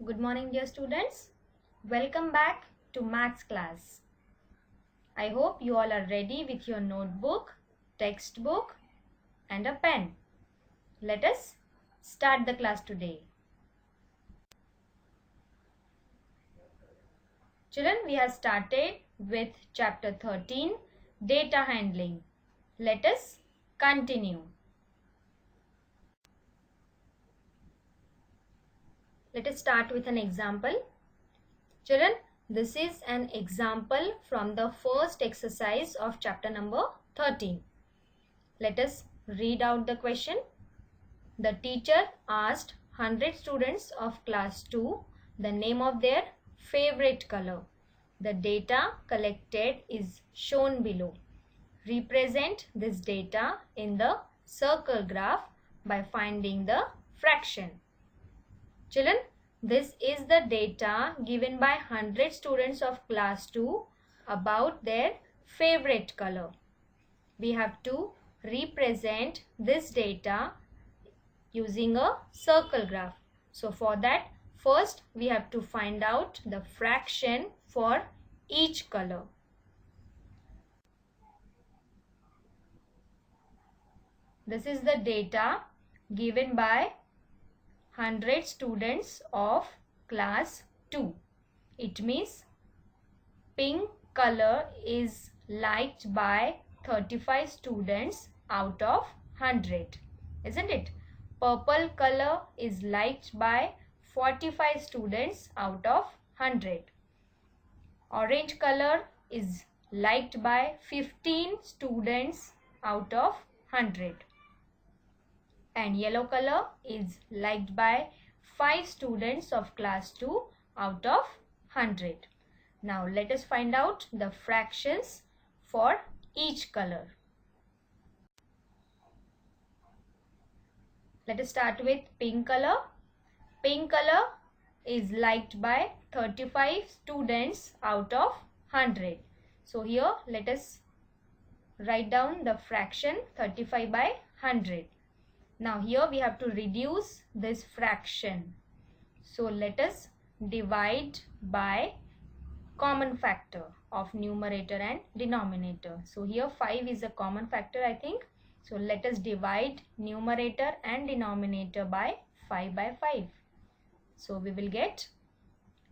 Good morning, dear students. Welcome back to maths class. I hope you all are ready with your notebook, textbook and a pen. Let us start the class today. Children, we have started with chapter 13, data handling. Let us continue. Let us start with an example. Children, this is an example from the first exercise of chapter number 13. Let us read out the question. The teacher asked 100 students of class 2 the name of their favorite color. The data collected is shown below. Represent this data in the circle graph by finding the fraction. Children, this is the data given by 100 students of class 2 about their favorite color. We have to represent this data using a circle graph. So for that, first we have to find out the fraction for each color. This is the data given by 100 students of class 2. It means pink color is liked by 35 students out of 100, isn't it? Purple color is liked by 45 students out of 100. Orange color is liked by 15 students out of 100. And yellow color is liked by 5 students of class 2 out of 100. Now let us find out the fractions for each color. Let us start with pink color. Pink color is liked by 35 students out of 100. So here let us write down the fraction 35 by 100. Now here we have to reduce this fraction. So let us divide by common factor of numerator and denominator. So here 5 is a common factor, I think. So let us divide numerator and denominator by 5 by 5. So we will get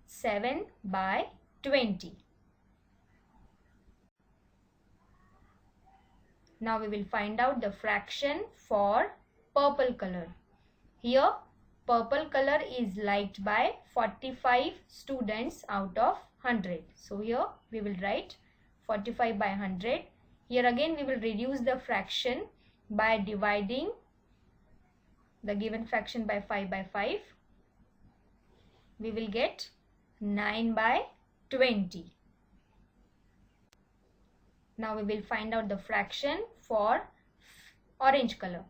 7 by 20. Now we will find out the fraction for purple color. Here purple color is liked by 45 students out of 100. So here we will write 45 by 100. Here again we will reduce the fraction by dividing the given fraction by 5 by 5. We will get 9 by 20. Now we will find out the fraction for orange color.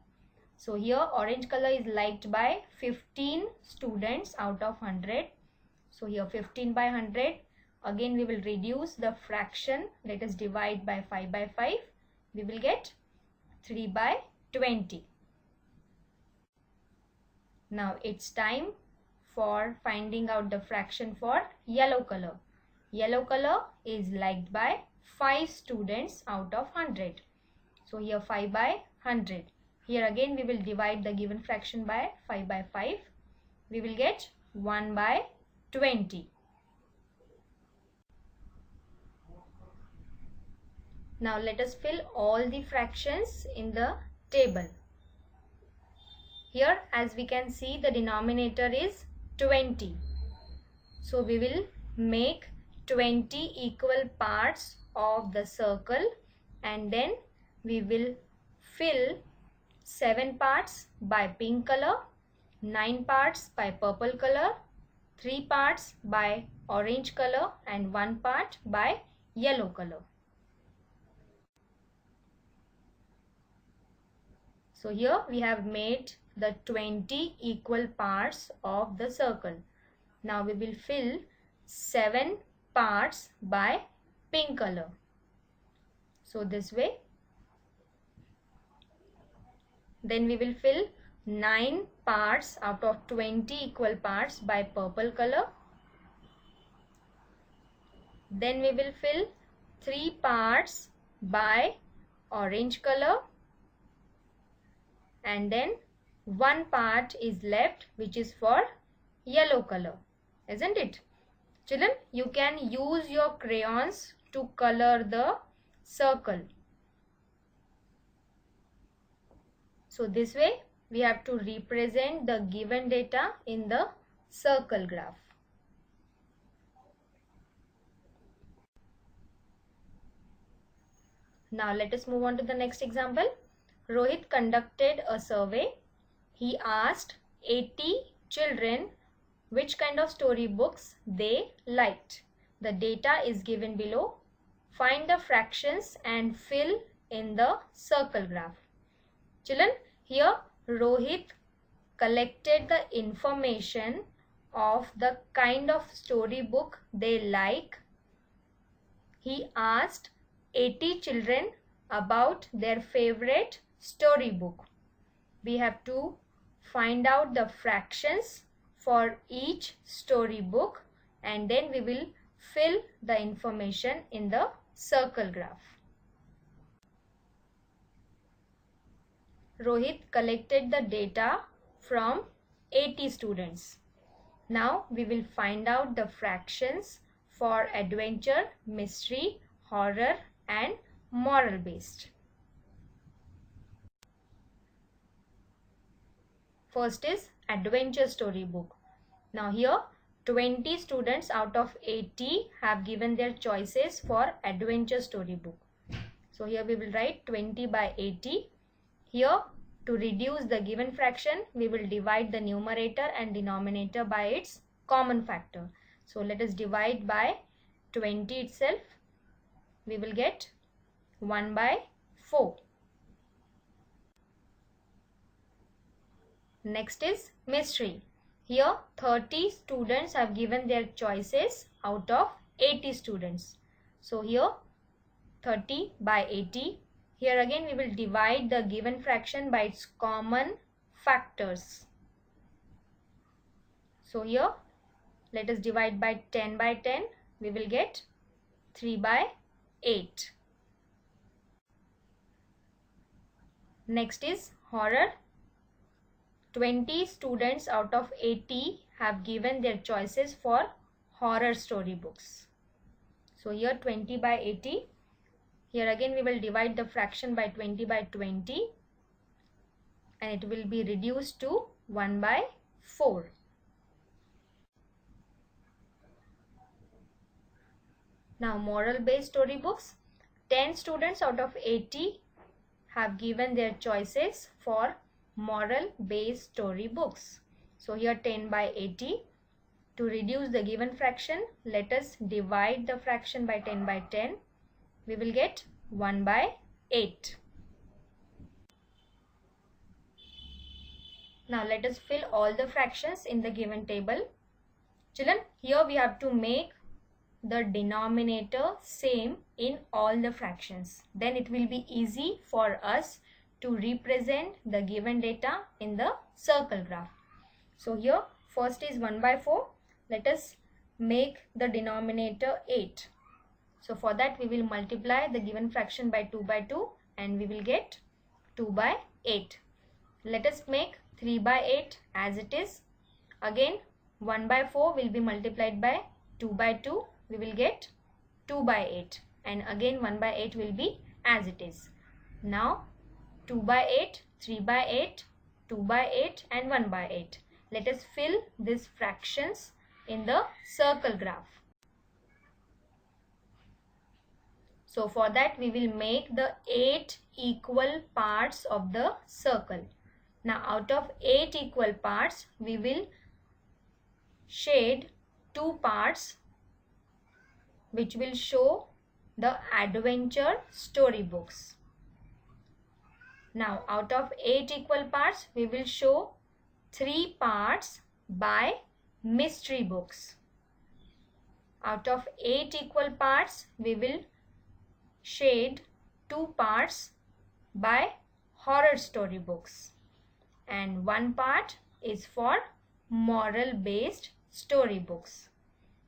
So here orange color is liked by 15 students out of 100. So here 15 by 100. Again we will reduce the fraction. Let us divide by 5 by 5. We will get 3 by 20. Now it's time for finding out the fraction for yellow color. Yellow color is liked by 5 students out of 100. So here 5 by 100. Here again we will divide the given fraction by 5 by 5. We will get 1 by 20. Now let us fill all the fractions in the table. Here as we can see the denominator is 20. So we will make 20 equal parts of the circle and then we will fill 7 parts by pink color, 9 parts by purple color, 3 parts by orange color and 1 part by yellow color. So here we have made the 20 equal parts of the circle. Now we will fill 7 parts by pink color. So this way. Then we will fill 9 parts out of 20 equal parts by purple color. Then we will fill 3 parts by orange color, and then 1 part is left which is for yellow color, isn't it? Children, you can use your crayons to color the circle. So this way we have to represent the given data in the circle graph. Now let us move on to the next example. Rohit conducted a survey. He asked 80 children which kind of storybooks they liked. The data is given below. Find the fractions and fill in the circle graph. Children, here Rohit collected the information of the kind of storybook they like. He asked 80 children about their favorite storybook. We have to find out the fractions for each storybook, and then we will fill the information in the circle graph. Rohit collected the data from 80 students. Now we will find out the fractions for adventure, mystery, horror and moral based. First is adventure storybook. Now here 20 students out of 80 have given their choices for adventure storybook. So here we will write 20 by 80. Here, to reduce the given fraction, we will divide the numerator and denominator by its common factor. So let us divide by 20 itself. We will get 1 by 4. Next is mystery. Here 30 students have given their choices out of 80 students. So here 30 by 80. Here again we will divide the given fraction by its common factors. So here let us divide by 10 by 10. We will get 3 by 8. Next is horror. 20 students out of 80 have given their choices for horror storybooks. So here 20 by 80. Here again we will divide the fraction by 20 by 20 and it will be reduced to 1 by 4. Now moral based storybooks. 10 students out of 80 have given their choices for moral based storybooks. So here 10 by 80. To reduce the given fraction, let us divide the fraction by 10 by 10. We will get 1 by 8. Now let us fill all the fractions in the given table. Children, here we have to make the denominator same in all the fractions. Then it will be easy for us to represent the given data in the circle graph. So here first is 1 by 4. Let us make the denominator 8. So for that we will multiply the given fraction by 2 by 2 and we will get 2 by 8. Let us make 3 by 8 as it is. Again 1 by 4 will be multiplied by 2 by 2. We will get 2 by 8 and again 1 by 8 will be as it is. Now 2 by 8, 3 by 8, 2 by 8 and 1 by 8. Let us fill these fractions in the circle graph. So for that we will make the 8 equal parts of the circle. Now out of 8 equal parts we will shade 2 parts which will show the adventure storybooks. Now out of 8 equal parts we will show 3 parts by mystery books. Out of 8 equal parts we will shade 2 parts by horror storybooks. and one part is for moral based storybooks.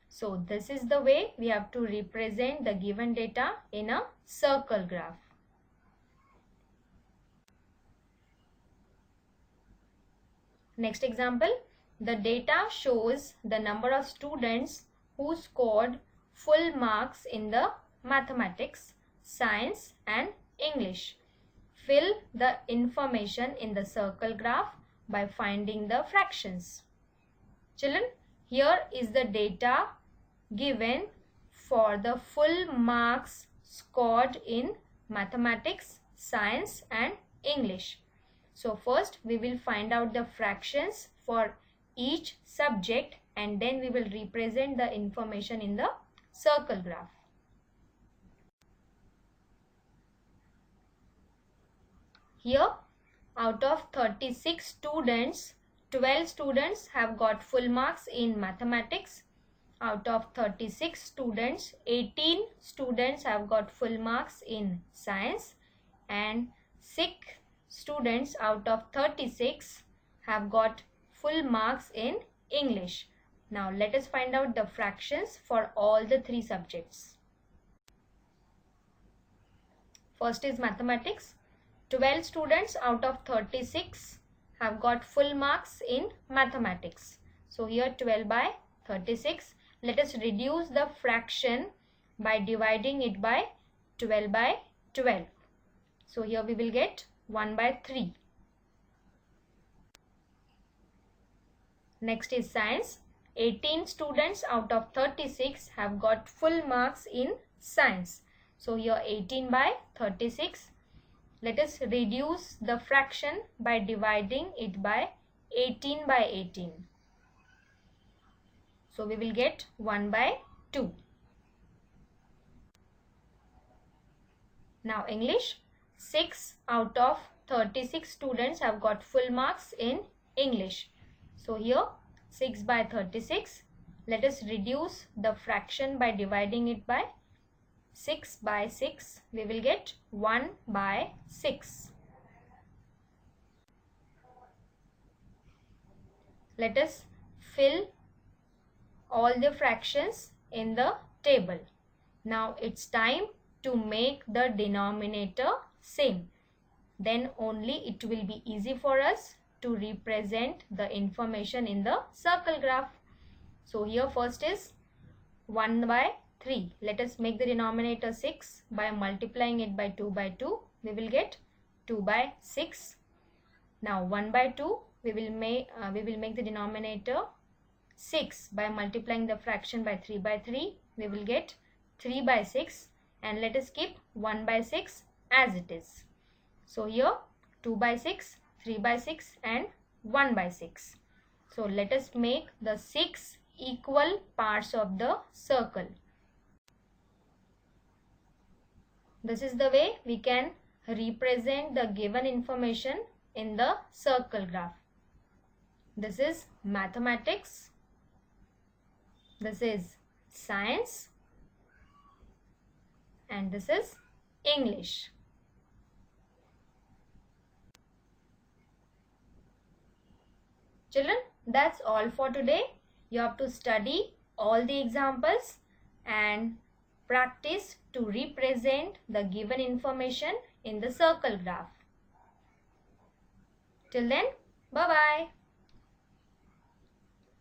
So this is the way we have to represent the given data in a circle graph. Next example, the data shows the number of students who scored full marks in the mathematics, science and English. Fill the information in the circle graph by finding the fractions. Children, here is the data given for the full marks scored in mathematics, science and English. So first we will find out the fractions for each subject and then we will represent the information in the circle graph. Here, out of 36 students, 12 students have got full marks in mathematics. Out of 36 students, 18 students have got full marks in science and 6 students out of 36 have got full marks in English. Now let us find out the fractions for all the three subjects. First is mathematics. 12 students out of 36 have got full marks in mathematics. So here 12 by 36. Let us reduce the fraction by dividing it by 12 by 12. So here we will get 1 by 3. Next is science. 18 students out of 36 have got full marks in science. So here 18 by 36. Let us reduce the fraction by dividing it by 18 by 18. So we will get 1 by 2. Now English. 6 out of 36 students have got full marks in English. So here 6 by 36. Let us reduce the fraction by dividing it by 6 by 6. We will get 1 by 6. Let us fill all the fractions in the table. Now it's time to make the denominator same. Then only it will be easy for us to represent the information in the circle graph. So here first is 1 by 3. Let us make the denominator 6 by multiplying it by 2 by 2. We will get 2 by 6. Now 1 by 2 we will make the denominator 6 by multiplying the fraction by 3 by 3. We will get 3 by 6 and let us keep 1 by 6 as it is. So here 2 by 6, 3 by 6 and 1 by 6. So let us make the 6 equal parts of the circle. This is the way we can represent the given information in the circle graph. This is mathematics. This is science. And this is English. Children, that's all for today. You have to study all the examples and practice to represent the given information in the circle graph. Till then, bye-bye.